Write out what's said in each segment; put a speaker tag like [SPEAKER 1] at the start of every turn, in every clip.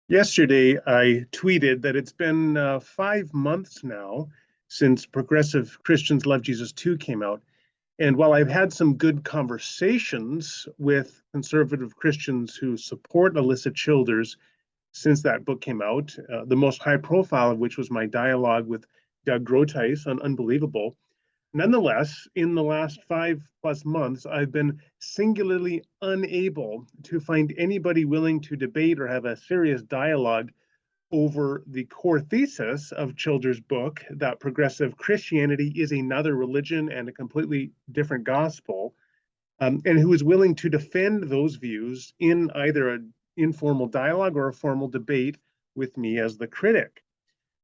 [SPEAKER 1] Yesterday, I tweeted that it's been 5 months now since Progressive Christians Love Jesus 2 came out. And while I've had some good conversations with conservative Christians who support Alisa Childers since that book came out, the most high profile of which was my dialogue with Doug Groteis on Unbelievable. Nonetheless, in the last 5+ months, I've been singularly unable to find anybody willing to debate or have a serious dialogue over the core thesis of Childers' book that progressive Christianity is another religion and a completely different gospel, and who is willing to defend those views in either an informal dialogue or a formal debate with me as the critic.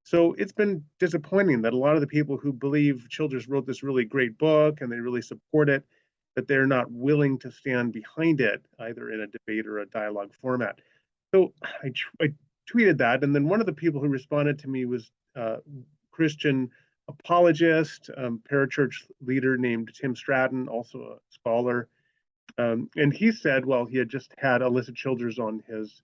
[SPEAKER 1] So it's been disappointing that a lot of the people who believe Childers wrote this really great book and they really support it, that they're not willing to stand behind it, either in a debate or a dialogue format. So I tweeted that, and then one of the people who responded to me was Christian apologist, parachurch leader named Tim Stratton, also a scholar. And he said, well, he had just had Alisa Childers on his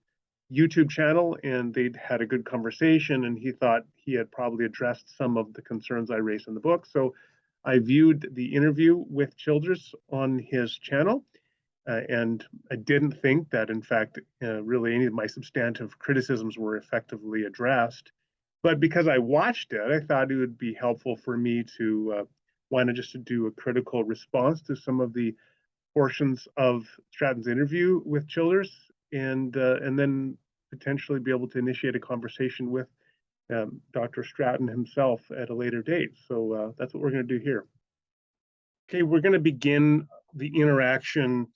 [SPEAKER 1] YouTube channel and they'd had a good conversation, and he thought he had probably addressed some of the concerns I raised in the book. So I viewed the interview with Childers on his channel, and I didn't think that, in fact, really any of my substantive criticisms were effectively addressed. But because I watched it, I thought it would be helpful for me to want to just to do a critical response to some of the portions of Stratton's interview with Childers, and then potentially be able to initiate a conversation with Dr. Stratton himself at a later date. So that's what we're going to do here. Okay, we're going to begin the interaction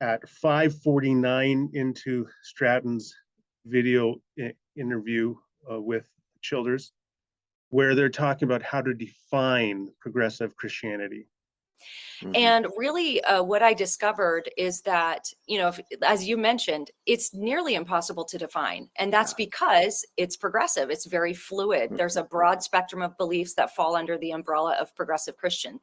[SPEAKER 1] at 5:49 into Stratton's video interview with Childers, where they're talking about how to define progressive Christianity.
[SPEAKER 2] And really, what I discovered is that, as you mentioned, it's nearly impossible to define. And that's because it's progressive. It's very fluid. There's a broad spectrum of beliefs that fall under the umbrella of progressive Christian.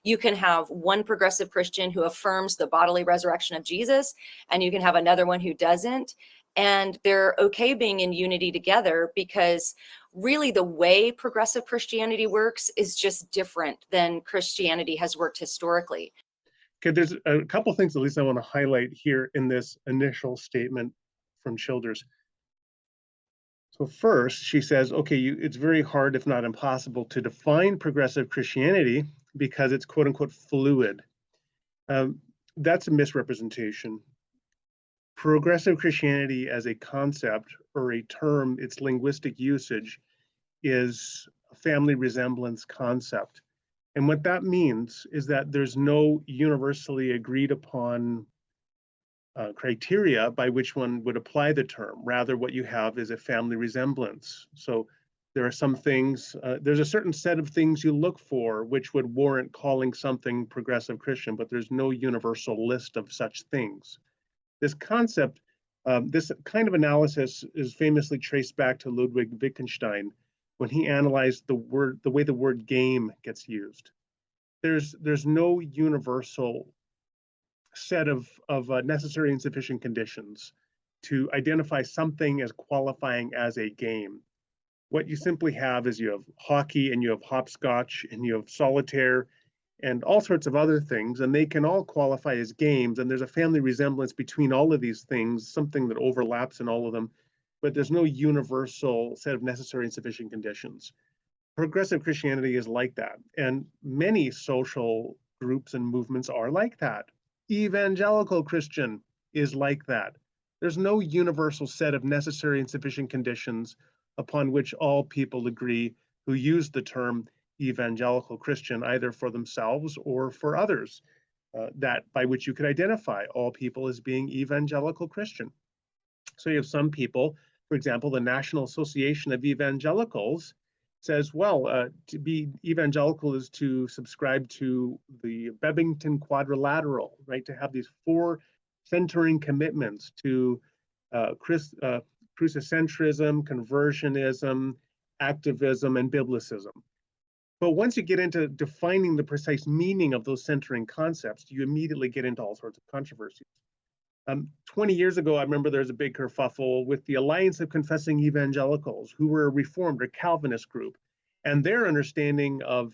[SPEAKER 2] You can have one progressive Christian who affirms the bodily resurrection of Jesus, and you can have another one who doesn't. And they're okay being in unity together because really the way progressive Christianity works is just different than Christianity has worked historically.
[SPEAKER 1] Okay, there's a couple of things at least I want to highlight here in this initial statement from Childers. So first, she says, okay, it's very hard, if not impossible, to define progressive Christianity because it's quote unquote fluid. That's a misrepresentation. Progressive Christianity as a concept or a term, its linguistic usage, is a family resemblance concept. And what that means is that there's no universally agreed upon criteria by which one would apply the term. Rather, what you have is a family resemblance. So there are some things, there's a certain set of things you look for which would warrant calling something progressive Christian, but there's no universal list of such things. This concept, this kind of analysis is famously traced back to Ludwig Wittgenstein when he analyzed the way the word game gets used. There's no universal set of necessary and sufficient conditions to identify something as qualifying as a game. What you simply have is you have hockey and you have hopscotch and you have solitaire and all sorts of other things, and they can all qualify as games, and there's a family resemblance between all of these things, something that overlaps in all of them, but there's no universal set of necessary and sufficient conditions. Progressive Christianity is like that, and many social groups and movements are like that. Evangelical Christian is like that. There's no universal set of necessary and sufficient conditions upon which all people agree who use the term evangelical Christian, either for themselves or for others, that by which you could identify all people as being evangelical Christian. So you have some people, for example, the National Association of Evangelicals says, well, to be evangelical is to subscribe to the Bebington Quadrilateral, right? To have these four centering commitments to crucicentrism, conversionism, activism, and biblicism. But once you get into defining the precise meaning of those centering concepts, you immediately get into all sorts of controversies. 20 years ago, I remember there was a big kerfuffle with the Alliance of Confessing Evangelicals, who were a Reformed or Calvinist group. And their understanding of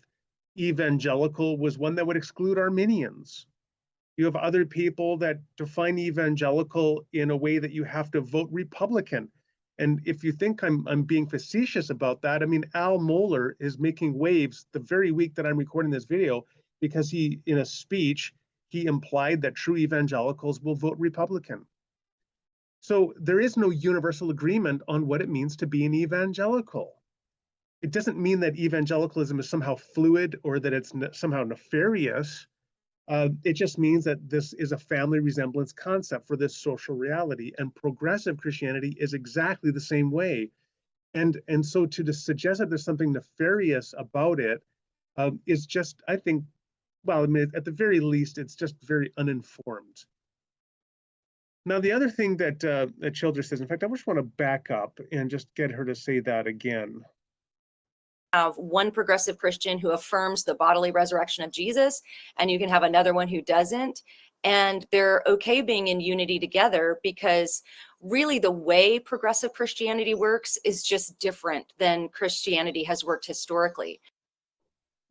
[SPEAKER 1] evangelical was one that would exclude Arminians. You have other people that define evangelical in a way that you have to vote Republican. And if you think I'm being facetious about that, I mean, Al Mohler is making waves the very week that I'm recording this video because he, in a speech, he implied that true evangelicals will vote Republican. So there is no universal agreement on what it means to be an evangelical. It doesn't mean that evangelicalism is somehow fluid or that it's somehow nefarious. It just means that this is a family resemblance concept for this social reality, and progressive Christianity is exactly the same way. And so to suggest that there's something nefarious about it is just, I think, well, I mean, at the very least, it's just very uninformed. Now, the other thing that Childers says, in fact, I just want to back up and just get her to say that again.
[SPEAKER 2] Have one progressive Christian who affirms the bodily resurrection of Jesus, and you can have another one who doesn't. And they're okay being in unity together, because really the way progressive Christianity works is just different than Christianity has worked historically.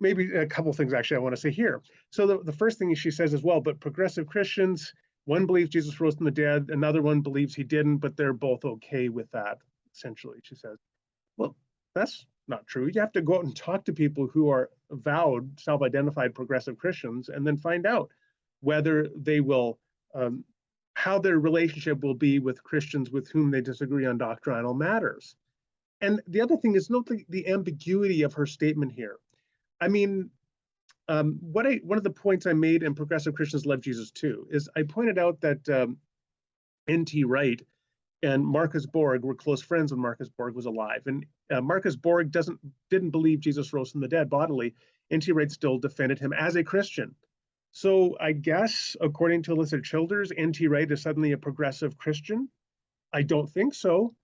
[SPEAKER 1] Maybe a couple things actually I want to say here. So the first thing she says as well, but progressive Christians, one believes Jesus rose from the dead, another one believes he didn't, but they're both okay with that, essentially, she says. Well, that's not true. You have to go out and talk to people who are avowed, self-identified progressive Christians, and then find out whether they will, how their relationship will be with Christians with whom they disagree on doctrinal matters. And the other thing is, note the ambiguity of her statement here. I mean, one of the points I made in Progressive Christians Love Jesus Too is I pointed out that N.T. Wright and Marcus Borg were close friends when Marcus Borg was alive. And Marcus Borg didn't believe Jesus rose from the dead bodily. N.T. Wright still defended him as a Christian. So I guess, according to Alisa Childers, N.T. Wright is suddenly a progressive Christian. I don't think so.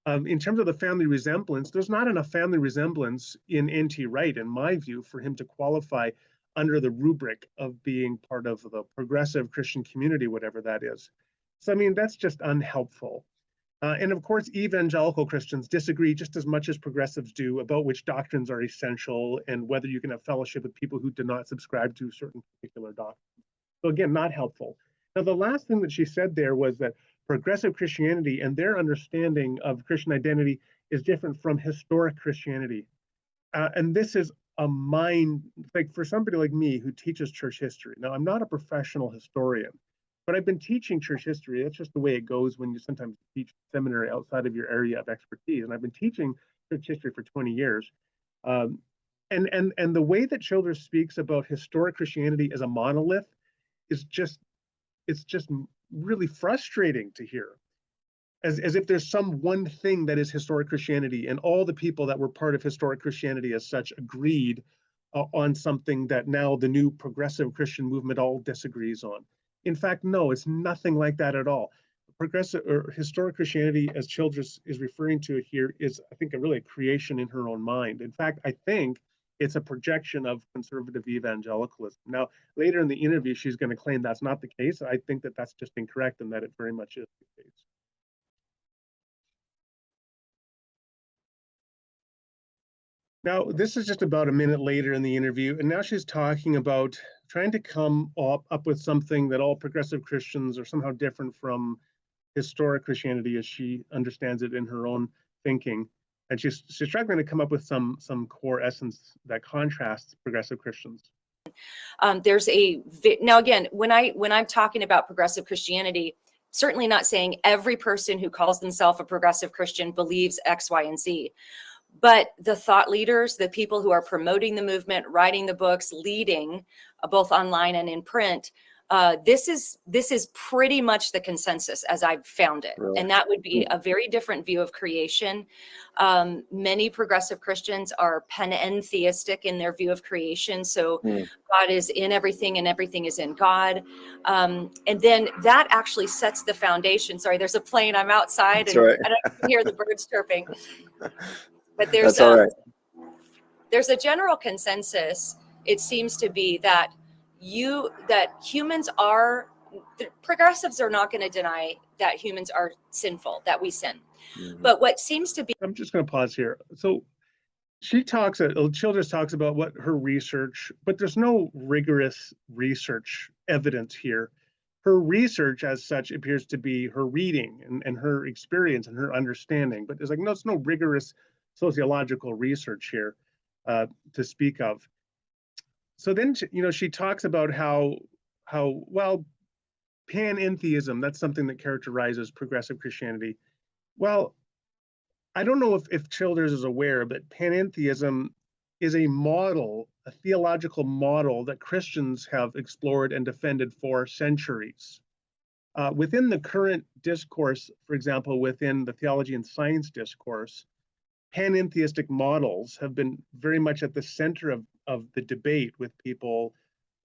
[SPEAKER 1] In terms of the family resemblance, there's not enough family resemblance in N.T. Wright, in my view, for him to qualify under the rubric of being part of the progressive Christian community, whatever that is. So, I mean, that's just unhelpful. And of course, evangelical Christians disagree just as much as progressives do about which doctrines are essential and whether you can have fellowship with people who do not subscribe to certain particular doctrines. So again, not helpful. Now, the last thing that she said there was that progressive Christianity and their understanding of Christian identity is different from historic Christianity. And this is a mind, like for somebody like me who teaches church history. Now, I'm not a professional historian, but I've been teaching church history. That's just the way it goes when you sometimes teach seminary outside of your area of expertise. And I've been teaching church history for 20 years. And the way that Childers speaks about historic Christianity as a monolith is just, it's just really frustrating to hear. As if there's some one thing that is historic Christianity, and all the people that were part of historic Christianity as such agreed on something that now the new progressive Christian movement all disagrees on. In fact, no, it's nothing like that at all. Progressive or historic Christianity, as Childers is referring to it here, is, I think, really a creation in her own mind. In fact, I think it's a projection of conservative evangelicalism. Now, later in the interview, she's going to claim that's not the case. I think that that's just incorrect and that it very much is the case. Now, this is just about a minute later in the interview, and now she's talking about trying to come up with something that all progressive Christians are somehow different from historic Christianity as she understands it in her own thinking. And she's struggling to come up with some core essence that contrasts progressive Christians.
[SPEAKER 2] Now again, when I'm talking about progressive Christianity, certainly not saying every person who calls themselves a progressive Christian believes X, Y, and Z. But the thought leaders, the people who are promoting the movement, writing the books, leading both online and in print, this is pretty much the consensus as I've found it.
[SPEAKER 3] Really?
[SPEAKER 2] And that would be a very different view of creation. Many progressive Christians are panentheistic in their view of creation. So God is in everything and everything is in God. And then that actually sets the foundation. Sorry, there's a plane. I'm outside.
[SPEAKER 3] That's
[SPEAKER 2] and
[SPEAKER 3] right.
[SPEAKER 2] I don't even hear the birds chirping. But there's
[SPEAKER 3] That's all right.
[SPEAKER 2] There's a general consensus, it seems to be, that humans are the progressives are not going to deny that humans are sinful, that we sin.
[SPEAKER 3] Mhm.
[SPEAKER 2] But what seems to be,
[SPEAKER 1] I'm just going to pause here. So Childers talks about what her research, but there's no rigorous research evidence here. Her research as such appears to be her reading and her experience and her understanding, but there's no rigorous sociological research here to speak of. So then, she talks about how well, panentheism, that's something that characterizes progressive Christianity. Well, I don't know if Childers is aware, but panentheism is a model, a theological model that Christians have explored and defended for centuries. Within the current discourse, for example, within the theology and science discourse, panentheistic models have been very much at the center of the debate with people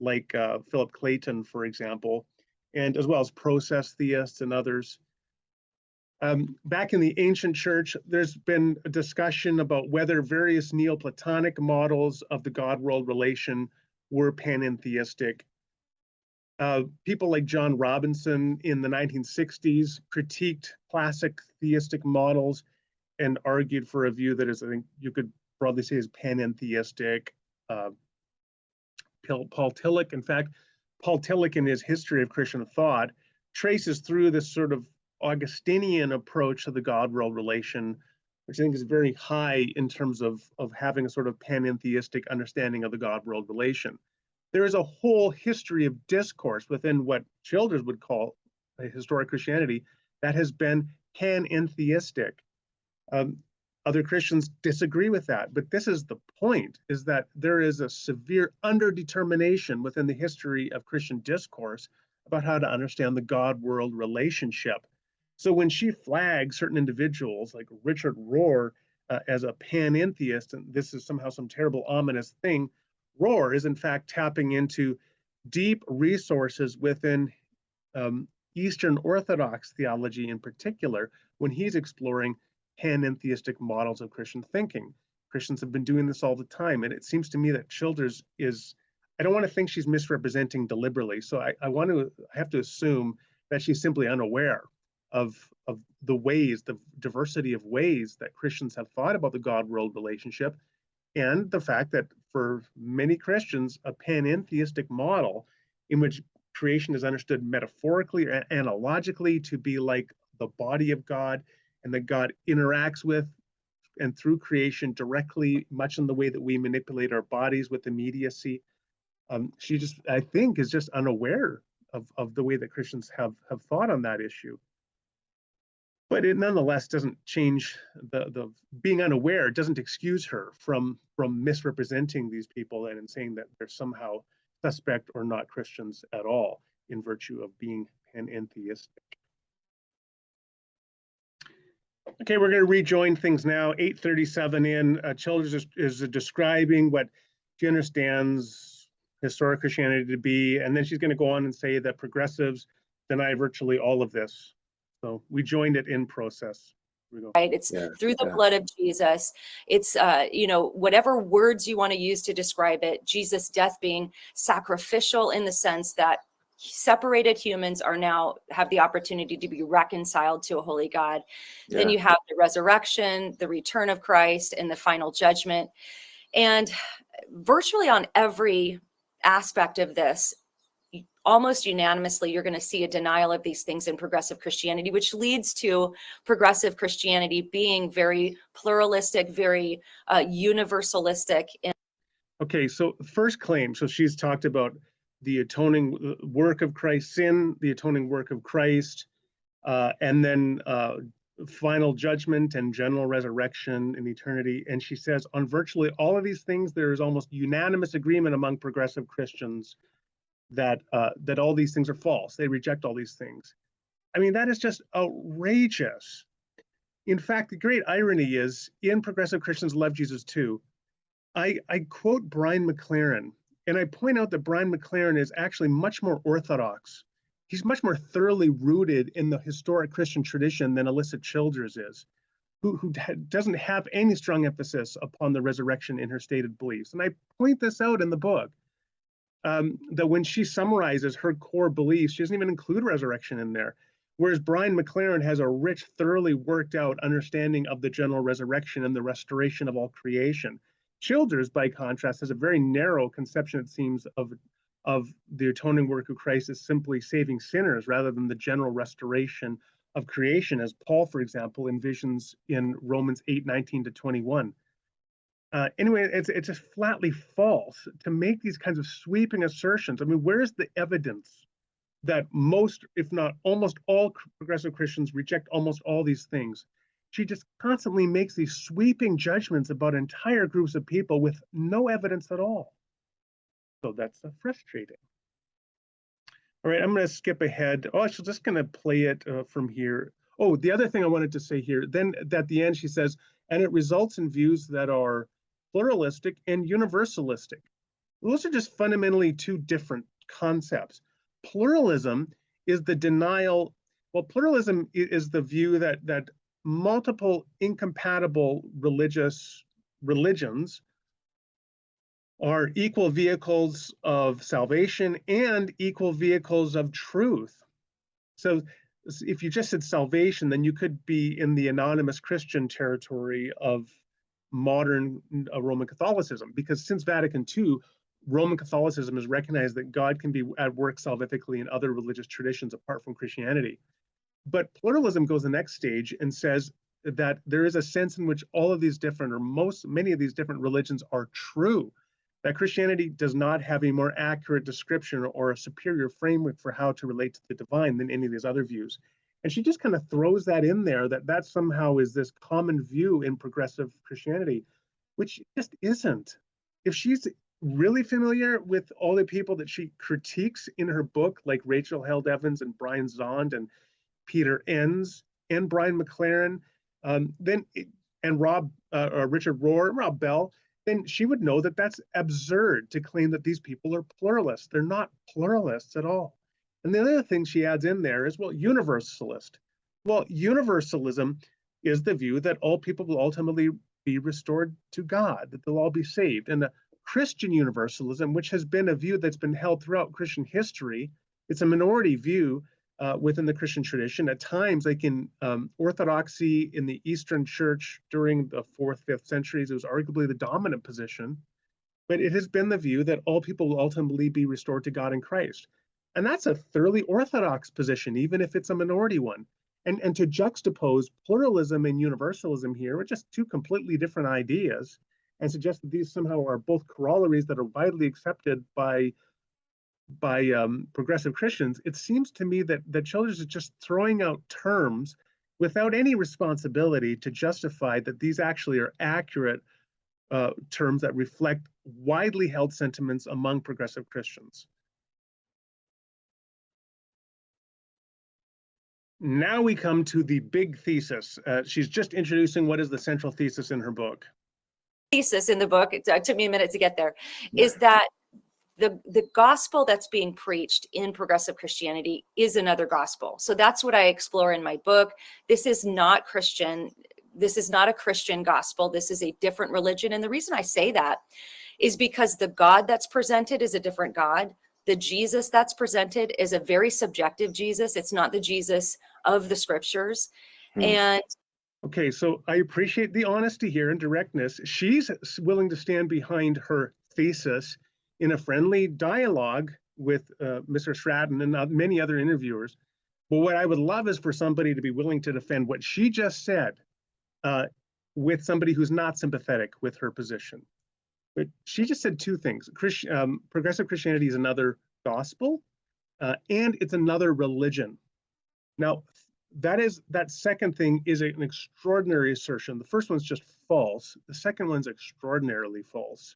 [SPEAKER 1] like Philip Clayton, for example, and as well as process theists and others. Back in the ancient church, there's been a discussion about whether various Neoplatonic models of the God-world relation were panentheistic. People like John Robinson in the 1960s critiqued classic theistic models and argued for a view that is, I think you could broadly say, is panentheistic. Paul Tillich, in fact, Paul Tillich in his History of Christian Thought traces through this sort of Augustinian approach to the God-world relation, which I think is very high in terms of having a sort of panentheistic understanding of the God-world relation. There is a whole history of discourse within what Childers would call a historic Christianity that has been panentheistic. Other Christians disagree with that, but this is the point, is that there is a severe underdetermination within the history of Christian discourse about how to understand the God-world relationship. So when she flags certain individuals like Richard Rohr as a panentheist, and this is somehow some terrible ominous thing, Rohr is in fact tapping into deep resources within Eastern Orthodox theology in particular, when he's exploring panentheistic models of Christian thinking. Christians have been doing this all the time, and it seems to me that Childers is, I don't want to think she's misrepresenting deliberately, so I have to assume that she's simply unaware of the ways, the diversity of ways that Christians have thought about the God-world relationship, and the fact that for many Christians, a panentheistic model in which creation is understood metaphorically or analogically to be like the body of God, and that God interacts with and through creation directly, much in the way that we manipulate our bodies with immediacy. She just, I think, is just unaware of the way that Christians have thought on that issue. But it nonetheless doesn't change the being unaware, doesn't excuse her from misrepresenting these people and in saying that they're somehow suspect or not Christians at all in virtue of being panentheistic. Okay, we're going to rejoin things now. 8:37 in. Childers is describing what she understands historic Christianity to be, and then she's going to go on and say that progressives deny virtually all of this. So we joined it in process. Here we go.
[SPEAKER 2] Right, it's through the blood of Jesus. It's whatever words you want to use to describe it. Jesus' death being sacrificial in the sense that separated humans are now have the opportunity to be reconciled to a holy God. Yeah. Then you have the resurrection, the return of Christ, and the final judgment. And virtually on every aspect of this, almost unanimously, you're going to see a denial of these things in progressive Christianity, which leads to progressive Christianity being very pluralistic, very universalistic.
[SPEAKER 1] Okay, so first claim, so she's talked about the atoning work of Christ, sin, the atoning work of Christ, and then final judgment and general resurrection in eternity. And she says on virtually all of these things, there is almost unanimous agreement among progressive Christians that all these things are false. They reject all these things. I mean, that is just outrageous. In fact, the great irony is in Progressive Christians Love Jesus Too, I quote Brian McLaren, and I point out that Brian McLaren is actually much more orthodox. He's much more thoroughly rooted in the historic Christian tradition than Alisa Childers is, who doesn't have any strong emphasis upon the resurrection in her stated beliefs. And I point this out in the book. that when she summarizes her core beliefs, she doesn't even include resurrection in there. Whereas Brian McLaren has a rich, thoroughly worked out understanding of the general resurrection and the restoration of all creation. Childers, by contrast, has a very narrow conception, it seems, of the atoning work of Christ as simply saving sinners rather than the general restoration of creation, as Paul, for example, envisions in Romans 8:19-21. Anyway, it's just flatly false to make these kinds of sweeping assertions. I mean, where's the evidence that most, if not almost all progressive Christians reject almost all these things? She just constantly makes these sweeping judgments about entire groups of people with no evidence at all. So that's frustrating. All right, I'm going to skip ahead. Oh, I'm just going to play it from here. Oh, the other thing I wanted to say here, then at the end she says, and it results in views that are pluralistic and universalistic. Those are just fundamentally two different concepts. Pluralism is the denial, well, pluralism is the view that multiple incompatible religions are equal vehicles of salvation and equal vehicles of truth. So if you just said salvation, then you could be in the anonymous Christian territory of modern Roman Catholicism, because since Vatican II, Roman Catholicism has recognized that God can be at work salvifically in other religious traditions apart from Christianity. But pluralism goes the next stage and says that there is a sense in which all of these different, or many of these different religions are true, that Christianity does not have a more accurate description or a superior framework for how to relate to the divine than any of these other views. And she just kind of throws that in there, that somehow is this common view in progressive Christianity, which just isn't. If she's really familiar with all the people that she critiques in her book, like Rachel Held Evans and Brian Zond and Peter Enns and Brian McLaren, and Richard Rohr, Rob Bell, then she would know that that's absurd to claim that these people are pluralists. They're not pluralists at all. And the other thing she adds in there is, well, universalist. Well, universalism is the view that all people will ultimately be restored to God, that they'll all be saved. And the Christian universalism, which has been a view that's been held throughout Christian history, it's a minority view within the Christian tradition. At times, like in Orthodoxy in the Eastern Church during the 4th, 5th centuries, it was arguably the dominant position. But it has been the view that all people will ultimately be restored to God in Christ. And that's a thoroughly Orthodox position, even if it's a minority one. And to juxtapose pluralism and universalism here are just two completely different ideas, and suggest that these somehow are both corollaries that are widely accepted by progressive Christians. It seems to me that Childers is just throwing out terms without any responsibility to justify that these actually are accurate terms that reflect widely held sentiments among progressive Christians. Now we come to the big thesis. She's just introducing what is the central thesis in her book.
[SPEAKER 2] Thesis in the book, it took me a minute to get there, is that the gospel that's being preached in progressive Christianity is another gospel. So that's what I explore in my book. This is not Christian. This is not a Christian gospel. This is a different religion. And the reason I say that is because the God that's presented is a different God. The Jesus that's presented is a very subjective Jesus. It's not the Jesus of the scriptures. And
[SPEAKER 1] okay, so I appreciate the honesty here and directness. She's willing to stand behind her thesis in a friendly dialogue with Mr. Stratton and many other interviewers. But what I would love is for somebody to be willing to defend what she just said with somebody who's not sympathetic with her position. But she just said two things. Progressive Christianity is another gospel, and it's another religion. Now, that second thing is an extraordinary assertion. The first one's just false. The second one's extraordinarily false.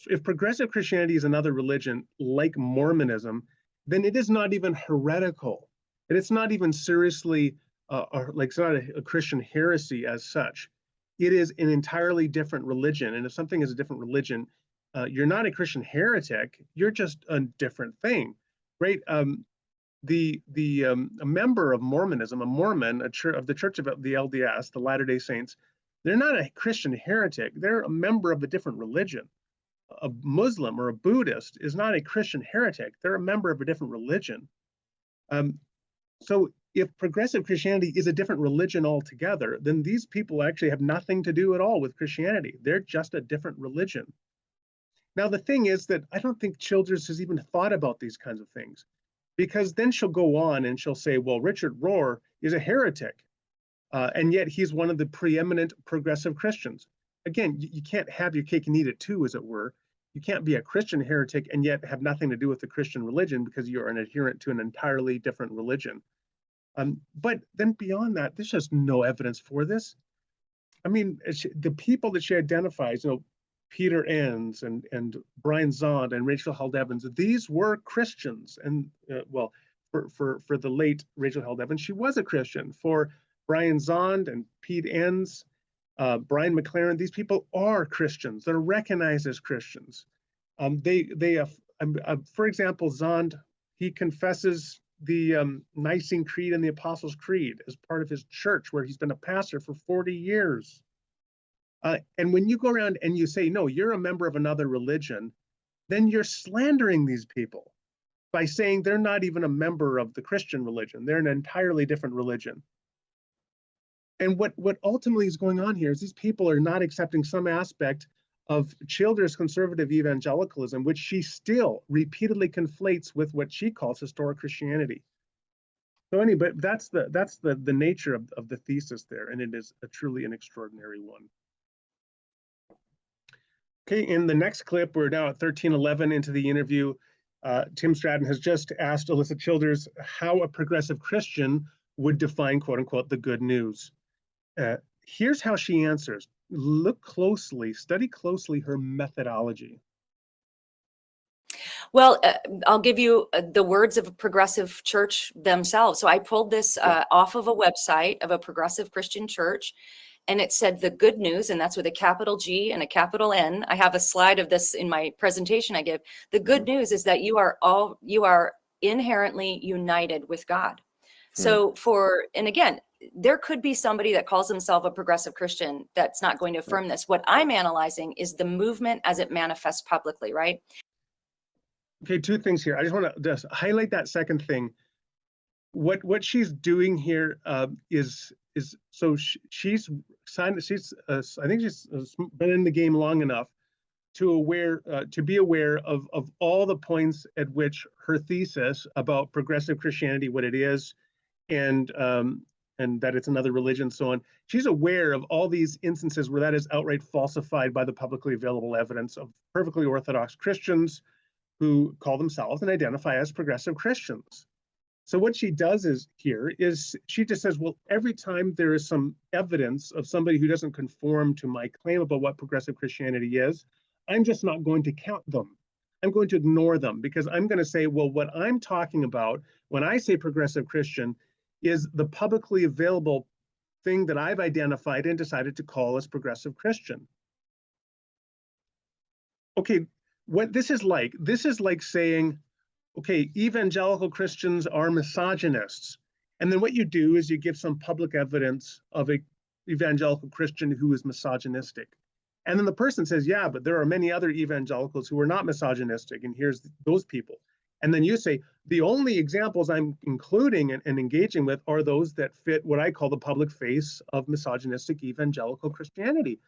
[SPEAKER 1] If progressive Christianity is another religion, like Mormonism, then it is not even heretical. And it's not even seriously, it's not a Christian heresy as such. It is an entirely different religion. And if something is a different religion, you're not a Christian heretic, you're just a different thing, right? A member of Mormonism, a Mormon, of the Church of the LDS, the Latter-day Saints, they're not a Christian heretic. They're a member of a different religion. a Muslim or a Buddhist is not a Christian heretic. They're a member of a different religion. So if progressive Christianity is a different religion altogether, then these people actually have nothing to do at all with Christianity. They're just a different religion. Now, the thing is that I don't think Childers has even thought about these kinds of things, because then she'll go on and she'll say, well, Richard Rohr is a heretic, and yet he's one of the preeminent progressive Christians. Again, you can't have your cake and eat it too, as it were. You can't be a Christian heretic and yet have nothing to do with the Christian religion because you're an adherent to an entirely different religion. But then beyond that, there's just no evidence for this. I mean, the people that she identifies, Peter Enns and Brian Zond and Rachel Held Evans, these were Christians. And well, for the late Rachel Held Evans, she was a Christian. For Brian Zond and Pete Enns, Brian McLaren, these people are Christians. They're recognized as Christians. For example, Zond, he confesses the Nicene Creed and the Apostles' Creed as part of his church, where he's been a pastor for 40 years. And when you go around and you say, no, you're a member of another religion, then you're slandering these people by saying they're not even a member of the Christian religion. They're an entirely different religion. And what ultimately is going on here is these people are not accepting some aspect of Childers' conservative evangelicalism, which she still repeatedly conflates with what she calls historic Christianity. So anyway, that's the nature of the thesis there, and it is truly an extraordinary one. Okay, in the next clip, we're now at 13:11 into the interview. Tim Stratton has just asked Alisa Childers how a progressive Christian would define, quote unquote, the good news. Here's how she answers. Look closely, study closely her methodology.
[SPEAKER 2] Well, I'll give you the words of a progressive church themselves. So I pulled this off of a website of a progressive Christian church, and it said the good news, and that's with a capital G and a capital N. I have a slide of this in my presentation I give. The good news is that you are inherently united with God. So and again, there could be somebody that calls himself a progressive Christian that's not going to affirm this. What I'm analyzing is the movement as it manifests publicly, right?
[SPEAKER 1] Okay, two things here. I just want to just highlight that second thing. What she's doing here is so she's signed. I think she's been in the game long enough to be aware of all the points at which her thesis about progressive Christianity, what it is, and that it's another religion, so on. She's aware of all these instances where that is outright falsified by the publicly available evidence of perfectly Orthodox Christians who call themselves and identify as progressive Christians. So what she does is she just says, well, every time there is some evidence of somebody who doesn't conform to my claim about what progressive Christianity is, I'm just not going to count them. I'm going to ignore them because I'm going to say, well, what I'm talking about when I say progressive Christian is the publicly available thing that I've identified and decided to call as progressive Christian. Okay, what this is like saying, okay, evangelical Christians are misogynists. And then what you do is you give some public evidence of a evangelical Christian who is misogynistic. And then the person says, yeah, but there are many other evangelicals who are not misogynistic, and here's those people. And then you say, the only examples I'm including and engaging with are those that fit what I call the public face of misogynistic evangelical Christianity,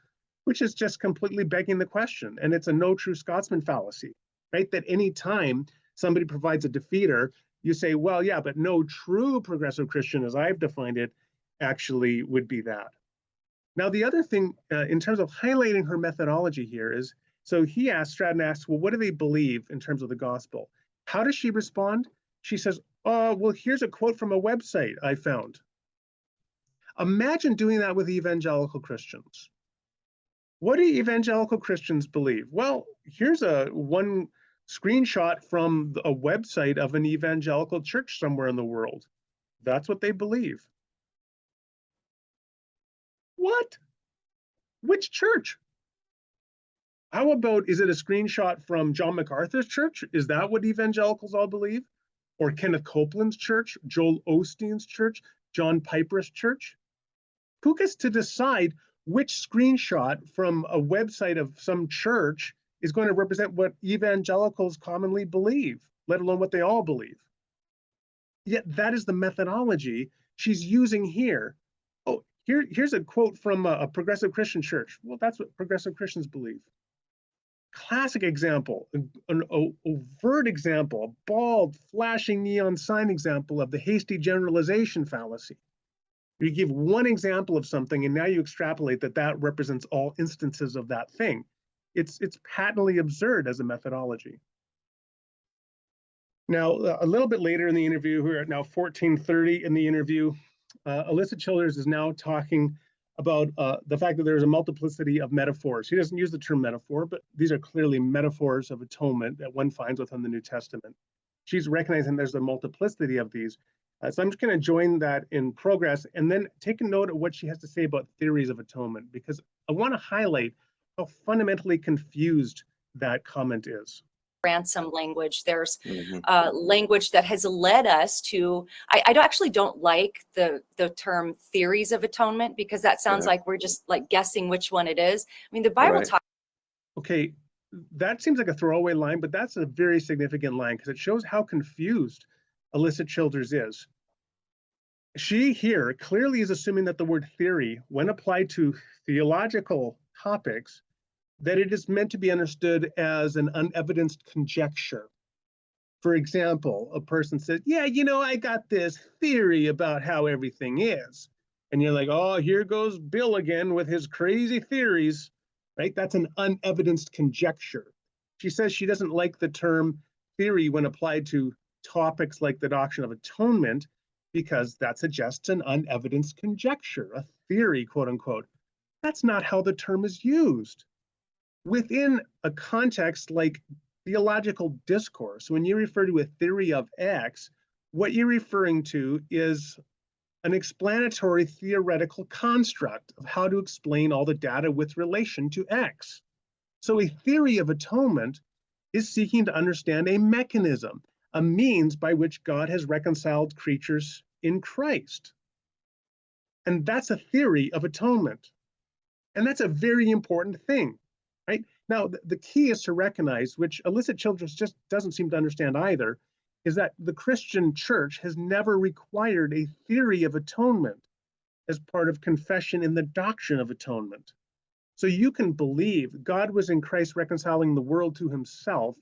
[SPEAKER 1] which is just completely begging the question. And it's a no true Scotsman fallacy, right? That any time somebody provides a defeater, you say, well, yeah, but no true progressive Christian, as I've defined it, actually would be that. Now, the other thing in terms of highlighting her methodology here is, so Stratton asks, well, what do they believe in terms of the gospel? How does she respond? She says, oh, well, here's a quote from a website I found. Imagine doing that with evangelical Christians. What do evangelical Christians believe? Well, here's one screenshot from a website of an evangelical church somewhere in the world. That's what they believe. What? Which church? How about, is it a screenshot from John MacArthur's church? Is that what evangelicals all believe? Or Kenneth Copeland's church, Joel Osteen's church, John Piper's church? Who gets to decide which screenshot from a website of some church is going to represent what evangelicals commonly believe, let alone what they all believe. Yet that is the methodology she's using here. Oh, here's a quote from a progressive Christian church. Well, that's what progressive Christians believe. Classic example, an overt example, a bald, flashing neon sign example of the hasty generalization fallacy. You give one example of something, and now you extrapolate that that represents all instances of that thing. It's patently absurd as a methodology. Now, a little bit later in the interview, we're at now 14:30 in the interview, Alisa Childers is now talking about the fact that there's a multiplicity of metaphors. She doesn't use the term metaphor, but these are clearly metaphors of atonement that one finds within the New Testament. She's recognizing there's a multiplicity of these. So I'm just going to join that in progress and then take a note of what she has to say about theories of atonement, because I want to highlight how fundamentally confused that comment is.
[SPEAKER 2] Ransom language. There's language that has led us to, I actually don't like the term theories of atonement, because that sounds like we're just like guessing which one it is. I mean, the Bible talks.
[SPEAKER 1] Okay, that seems like a throwaway line, but that's a very significant line because it shows how confused Alisa Childers is. She here clearly is assuming that the word theory, when applied to theological topics, that it is meant to be understood as an unevidenced conjecture. For example, a person says, yeah, you know, I got this theory about how everything is. And you're like, oh, here goes Bill again with his crazy theories, right? That's an unevidenced conjecture. She says she doesn't like the term theory when applied to topics like the doctrine of atonement, because that suggests an unevidenced conjecture, a theory, quote unquote. That's not how the term is used. Within a context like theological discourse, when you refer to a theory of X, what you're referring to is an explanatory theoretical construct of how to explain all the data with relation to X. So a theory of atonement is seeking to understand a mechanism, a means by which God has reconciled creatures in Christ. And that's a theory of atonement. And that's a very important thing. Right? Now, the key is to recognize, which Alisa Childers just doesn't seem to understand either, is that the Christian church has never required a theory of atonement as part of confession in the doctrine of atonement. So you can believe God was in Christ reconciling the world to himself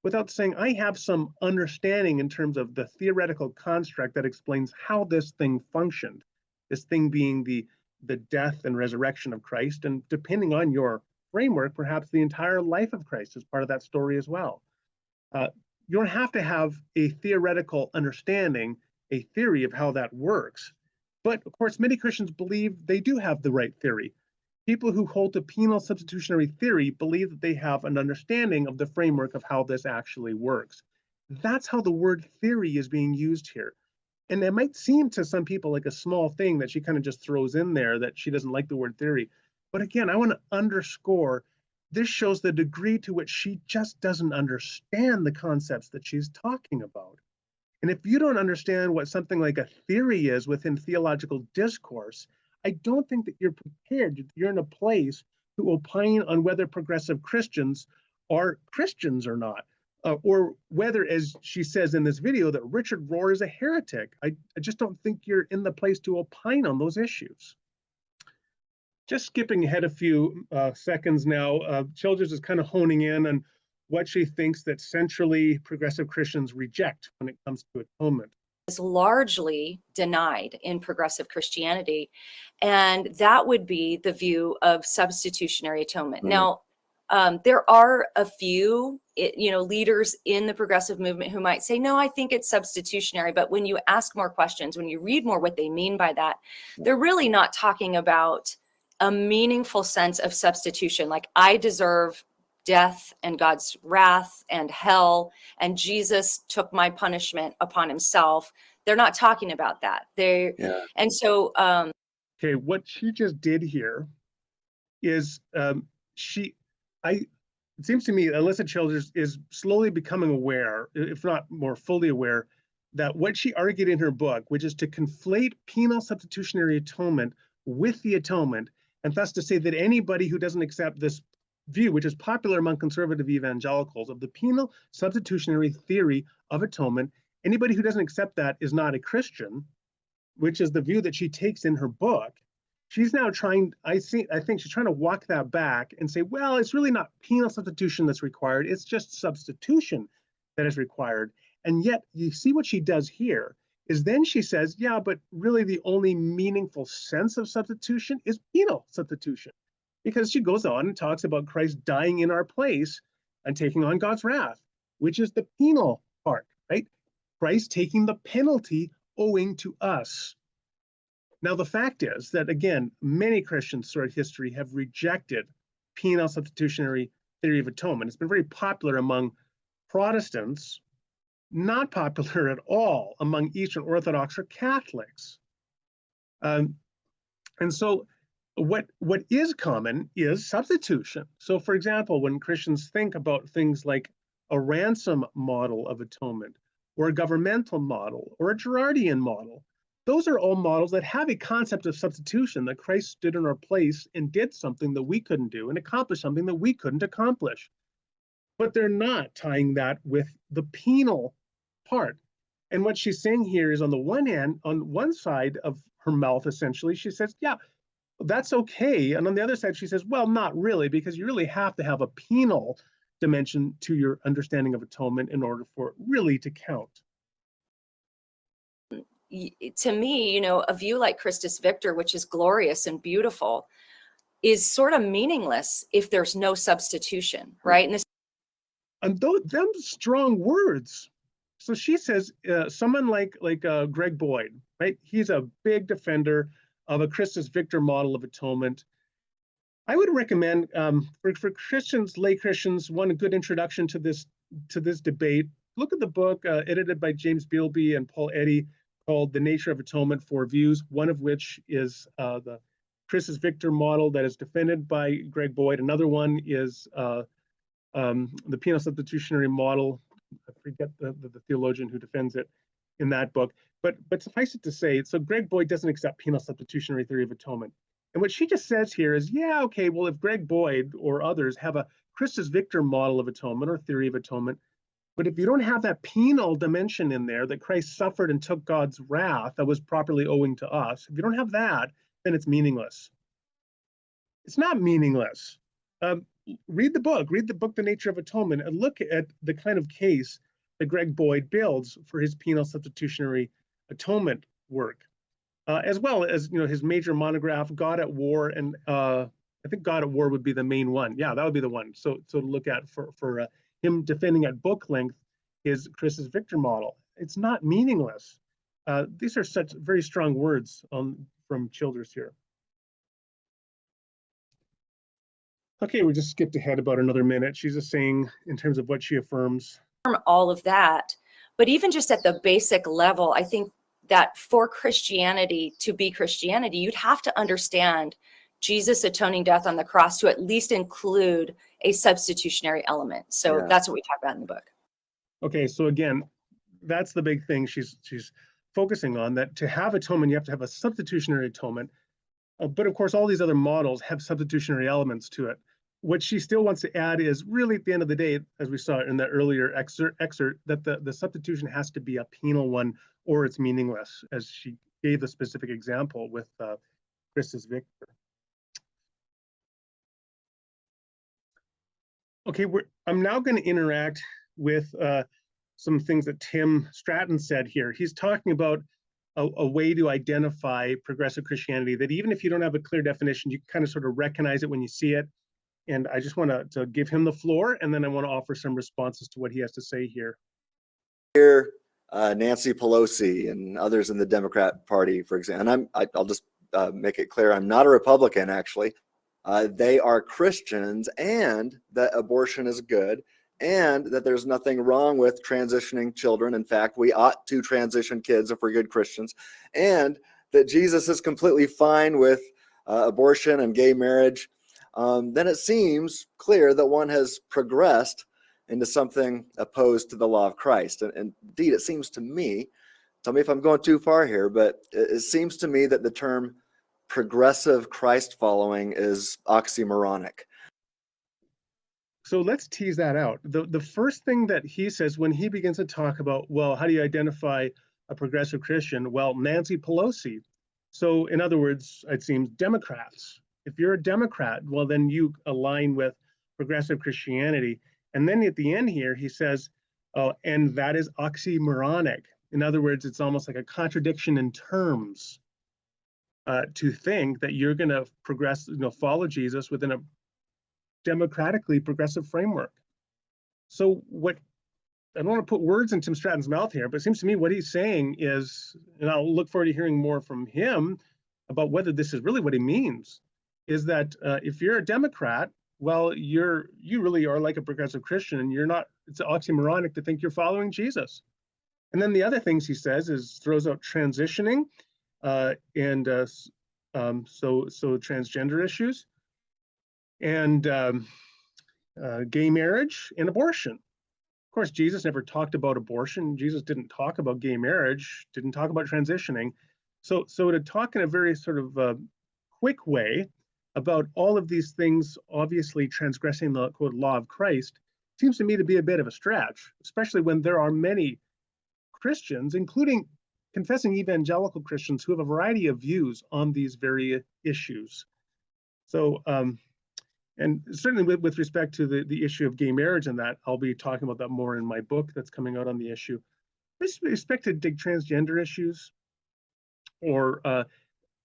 [SPEAKER 1] without saying, I have some understanding in terms of the theoretical construct that explains how this thing functioned, this thing being the death and resurrection of Christ, and depending on your framework, perhaps the entire life of Christ is part of that story as well. You don't have to have a theoretical understanding, a theory of how that works. But of course, many Christians believe they do have the right theory. People who hold to penal substitutionary theory believe that they have an understanding of the framework of how this actually works. That's how the word theory is being used here. And it might seem to some people like a small thing that she kind of just throws in there, that she doesn't like the word theory. But again, I want to underscore, this shows the degree to which she just doesn't understand the concepts that she's talking about. And if you don't understand what something like a theory is within theological discourse, I don't think that you're prepared, you're in a place to opine on whether progressive Christians are Christians or not, or whether, as she says in this video, that Richard Rohr is a heretic. I just don't think you're in the place to opine on those issues. Just skipping ahead a few seconds now, Childers is kind of honing in on what she thinks that centrally progressive Christians reject when it comes to atonement.
[SPEAKER 2] Is largely denied in progressive Christianity, and that would be the view of substitutionary atonement. Now, there are a few, leaders in the progressive movement who might say, no, I think it's substitutionary. But when you ask more questions, when you read more what they mean by that, they're really not talking about a meaningful sense of substitution. Like, I deserve death and God's wrath and hell, and Jesus took my punishment upon himself. They're not talking about that. And so
[SPEAKER 1] okay, what she just did here is it seems to me Alisa Childers is slowly becoming aware, if not more fully aware, that what she argued in her book, which is to conflate penal substitutionary atonement with the atonement, and thus to say that anybody who doesn't accept this view, which is popular among conservative evangelicals, of the penal substitutionary theory of atonement. Anybody who doesn't accept that is not a Christian, which is the view that she takes in her book. She's now trying, I think she's trying to walk that back and say, well, it's really not penal substitution that's required, it's just substitution that is required. And yet you see what she does here is then she says, yeah, but really the only meaningful sense of substitution is penal substitution. Because she goes on and talks about Christ dying in our place and taking on God's wrath, which is the penal part, right? Christ taking the penalty owing to us. Now, the fact is that, again, many Christians throughout history have rejected penal substitutionary theory of atonement. It's been very popular among Protestants, not popular at all among Eastern Orthodox or Catholics. And so what is common is substitution. So, for example, when Christians think about things like a ransom model of atonement, or a governmental model, or a Girardian model, those are all models that have a concept of substitution, that Christ stood in our place and did something that we couldn't do and accomplished something that we couldn't accomplish. But they're not tying that with the penal part. And what she's saying here is, on the one hand, on one side of her mouth, essentially, she says, yeah, that's okay. And on the other side, she says, well, not really, because you really have to have a penal dimension to your understanding of atonement in order for it really to count.
[SPEAKER 2] To me, you know, a view like Christus Victor, which is glorious and beautiful, is sort of meaningless if there's no substitution, right? And this,
[SPEAKER 1] and them strong words. So she says, someone like Greg Boyd, right? He's a big defender of a Christus Victor model of atonement. I would recommend for Christians, lay Christians, want a good introduction to this debate. Look at the book edited by James Bealby and Paul Eddy, called The Nature of Atonement, Four Views, one of which is the Christus Victor model that is defended by Greg Boyd. Another one is the penal substitutionary model. I forget the theologian who defends it in that book. But suffice it to say, so Greg Boyd doesn't accept penal substitutionary theory of atonement. And what she just says here is, yeah, okay, well, if Greg Boyd or others have a Christus Victor model of atonement or theory of atonement, but if you don't have that penal dimension in there, that Christ suffered and took God's wrath that was properly owing to us, if you don't have that, then it's meaningless. It's not meaningless. Read the book, The Nature of Atonement, and look at the kind of case that Greg Boyd builds for his penal substitutionary atonement work, as well as, you know, his major monograph, God at War, and I think God at War would be the main one. Yeah, that would be the one. So to look at for him defending at book length his Christus Victor model. It's not meaningless. These are such very strong words from Childers here. Okay, we just skipped ahead about another minute. She's just saying in terms of what she affirms.
[SPEAKER 2] All of that, but even just at the basic level, I think that for Christianity to be Christianity, you'd have to understand Jesus' atoning death on the cross to at least include a substitutionary element. So that's what we talk about in the book.
[SPEAKER 1] Okay, so again, that's the big thing she's focusing on, that to have atonement, you have to have a substitutionary atonement. But of course, all these other models have substitutionary elements to it. What she still wants to add is, really, at the end of the day, as we saw in the earlier excerpt, that the substitution has to be a penal one, or it's meaningless, as she gave the specific example with Christus Victor. Okay, I'm now going to interact with some things that Tim Stratton said here. He's talking about a way to identify progressive Christianity, that even if you don't have a clear definition, you kind of sort of recognize it when you see it. And I just want to give him the floor, and then I want to offer some responses to what he has to say here.
[SPEAKER 3] Here, Nancy Pelosi and others in the Democrat Party, for example, and I'll just make it clear, I'm not a Republican, actually. They are Christians, and that abortion is good, and that there's nothing wrong with transitioning children. In fact, we ought to transition kids if we're good Christians, and that Jesus is completely fine with abortion and gay marriage. Then it seems clear that one has progressed into something opposed to the law of Christ. And indeed, it seems to me, tell me if I'm going too far here, but it seems to me that the term progressive Christ following is oxymoronic.
[SPEAKER 1] So let's tease that out. The first thing that he says when he begins to talk about, well, how do you identify a progressive Christian? Well, Nancy Pelosi. So in other words, it seems Democrats. If you're a Democrat, well, then you align with progressive Christianity. And then at the end here, he says, oh, and that is oxymoronic. In other words, it's almost like a contradiction in terms to think that you're going to progress, follow Jesus within a democratically progressive framework. So what, I don't want to put words in Tim Stratton's mouth here, but it seems to me what he's saying is, and I'll look forward to hearing more from him about whether this is really what he means, is that if you're a Democrat, well, you really are like a progressive Christian, and you're not, it's oxymoronic to think you're following Jesus. And then the other things he says is throws out transitioning and so transgender issues and gay marriage and abortion. Of course, Jesus never talked about abortion. Jesus didn't talk about gay marriage, didn't talk about transitioning. So to talk in a very sort of quick way about all of these things, obviously transgressing the quote law of Christ, seems to me to be a bit of a stretch, especially when there are many Christians, including confessing evangelical Christians, who have a variety of views on these very issues. So, and certainly with respect to the issue of gay marriage and that, I'll be talking about that more in my book that's coming out on the issue. With respect to transgender issues, or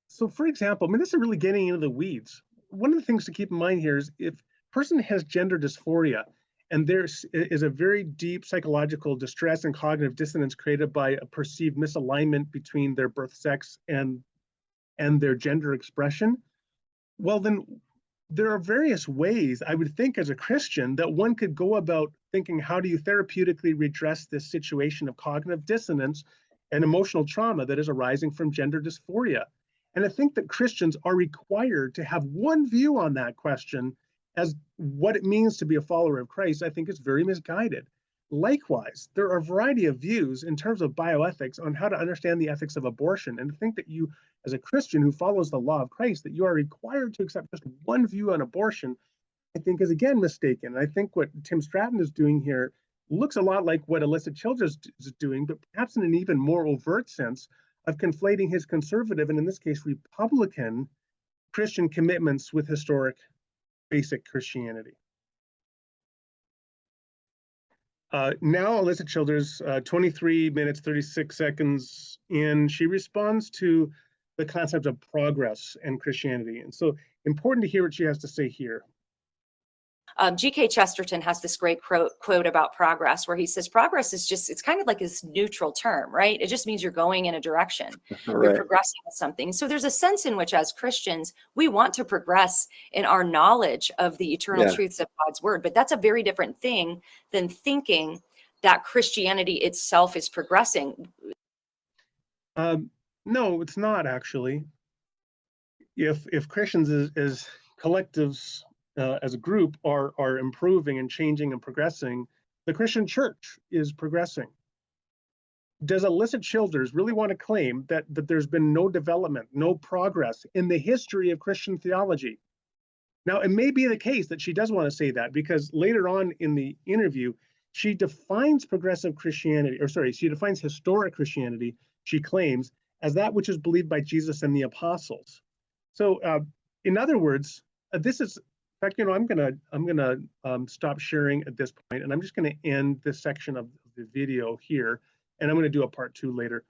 [SPEAKER 1] so for example, I mean, this is really getting into the weeds. One of the things to keep in mind here is if a person has gender dysphoria, and there is a very deep psychological distress and cognitive dissonance created by a perceived misalignment between their birth sex and their gender expression, well, then there are various ways, I would think, as a Christian, that one could go about thinking, how do you therapeutically redress this situation of cognitive dissonance and emotional trauma that is arising from gender dysphoria? And I think that Christians are required to have one view on that question as what it means to be a follower of Christ. I think is very misguided. Likewise, there are a variety of views in terms of bioethics on how to understand the ethics of abortion. And to think that you, as a Christian who follows the law of Christ, that you are required to accept just one view on abortion, I think is again mistaken. And I think what Tim Stratton is doing here looks a lot like what Alisa Childers is doing, but perhaps in an even more overt sense of conflating his conservative, and in this case, Republican Christian commitments with historic basic Christianity. Now, Alisa Childers, 23 minutes, 36 seconds in, she responds to the concept of progress and Christianity. And so important to hear what she has to say here.
[SPEAKER 2] G.K. Chesterton has this great quote about progress where he says, progress is just, it's kind of like this neutral term, right? It just means you're going in a direction,
[SPEAKER 3] Right.
[SPEAKER 2] You're progressing with something. So there's a sense in which as Christians, we want to progress in our knowledge of the eternal truths of God's word. But that's a very different thing than thinking that Christianity itself is progressing.
[SPEAKER 1] No, it's not actually. If Christians as collectives, as a group are improving and changing and progressing, the Christian church is progressing. Does Alisa Childers really want to claim that there's been no development, no progress in the history of Christian theology? Now, it may be the case that she does want to say that, because later on in the interview, she defines progressive Christianity, or sorry, she defines historic Christianity, she claims, as that which is believed by Jesus and the apostles. So in other words, this is, in fact, I'm gonna stop sharing at this point, and I'm just gonna end this section of the video here, and I'm gonna do a part 2 later.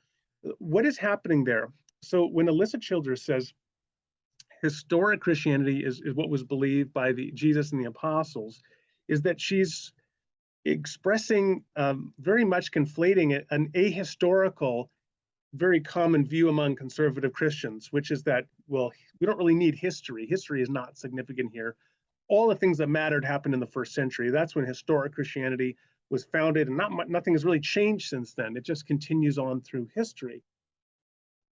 [SPEAKER 1] What is happening there? So when Alisa Childers says historic Christianity is what was believed by Jesus and the apostles, is that she's expressing very much conflating an ahistorical, very common view among conservative Christians, which is that, well, we don't really need history. History is not significant here. All the things that mattered happened in the first century. That's when historic Christianity was founded, and nothing has really changed since then. It just continues on through history.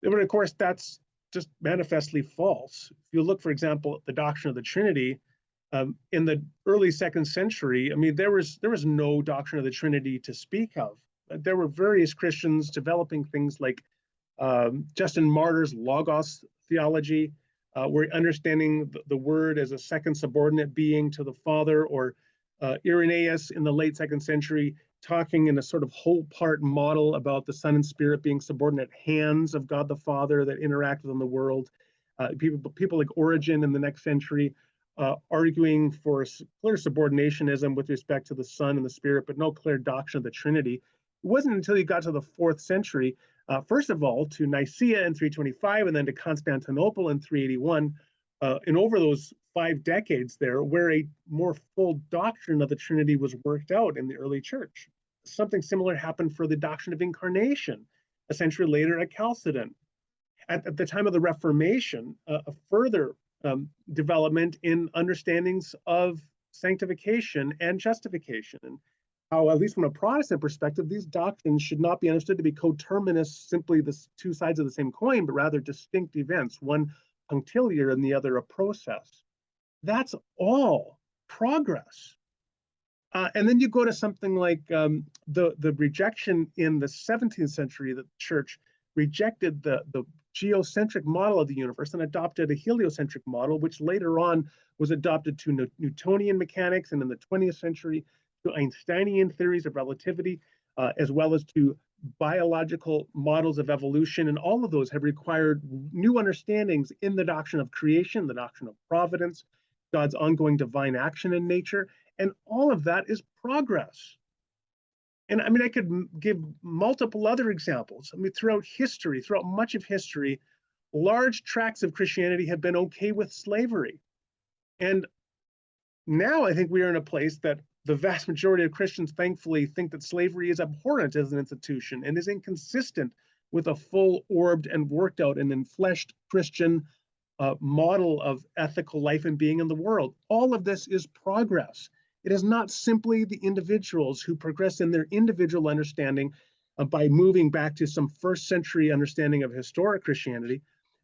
[SPEAKER 1] But of course, that's just manifestly false. If you look, for example, at the doctrine of the Trinity, in the early 2nd century, I mean, there was no doctrine of the Trinity to speak of. There were various Christians developing things like Justin Martyr's Logos theology, where understanding the word as a second subordinate being to the Father, or Irenaeus in the late 2nd century, talking in a sort of whole part model about the Son and Spirit being subordinate hands of God the Father that interact within the world. People like Origen in the next century arguing for clear subordinationism with respect to the Son and the Spirit, but no clear doctrine of the Trinity. It wasn't until you got to the 4th century, first of all, to Nicaea in 325, and then to Constantinople in 381, and over those 5 decades there, where a more full doctrine of the Trinity was worked out in the early church. Something similar happened for the doctrine of incarnation a century later at Chalcedon. At the time of the Reformation, a further development in understandings of sanctification and justification, and how, at least from a Protestant perspective, these doctrines should not be understood to be coterminous, simply the two sides of the same coin, but rather distinct events, one punctiliar and the other a process. That's all progress. And then you go to something like the rejection in the 17th century that the church rejected the geocentric model of the universe and adopted a heliocentric model, which later on was adopted to Newtonian mechanics, and in the 20th century to Einsteinian theories of relativity, as well as to biological models of evolution. And all of those have required new understandings in the doctrine of creation, the doctrine of providence, God's ongoing divine action in nature. And all of that is progress. And I mean, I could give multiple other examples. I mean, throughout history, throughout much of history, large tracts of Christianity have been okay with slavery. And now I think we are in a place that the vast majority of Christians, thankfully, think that slavery is abhorrent as an institution and is inconsistent with a full-orbed and worked out and enfleshed Christian model of ethical life and being in the world. All of this is progress. It is not simply the individuals who progress in their individual understanding by moving back to some 1st century understanding of historic Christianity,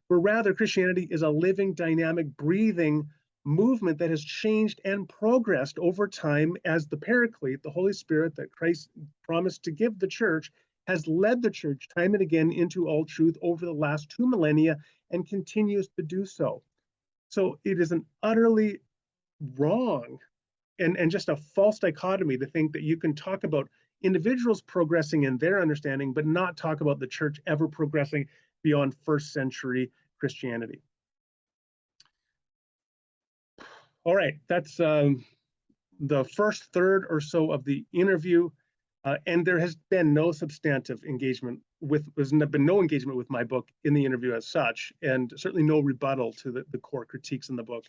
[SPEAKER 1] but rather Christianity is a living, dynamic, breathing movement that has changed and progressed over time as the Paraclete, the Holy Spirit that Christ promised to give the church, has led the church time and again into all truth over the last 2 millennia and continues to do so. So it is an utterly wrong and just a false dichotomy to think that you can talk about individuals progressing in their understanding, but not talk about the church ever progressing beyond 1st century Christianity. All right, that's the first third or so of the interview, and there has been no substantive engagement there's been no engagement with my book in the interview as such, and certainly no rebuttal to the core critiques in the book.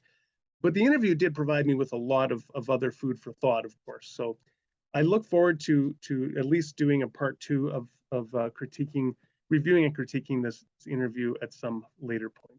[SPEAKER 1] But the interview did provide me with a lot of other food for thought, of course. So I look forward to at least doing a part 2 of reviewing and critiquing this interview at some later point.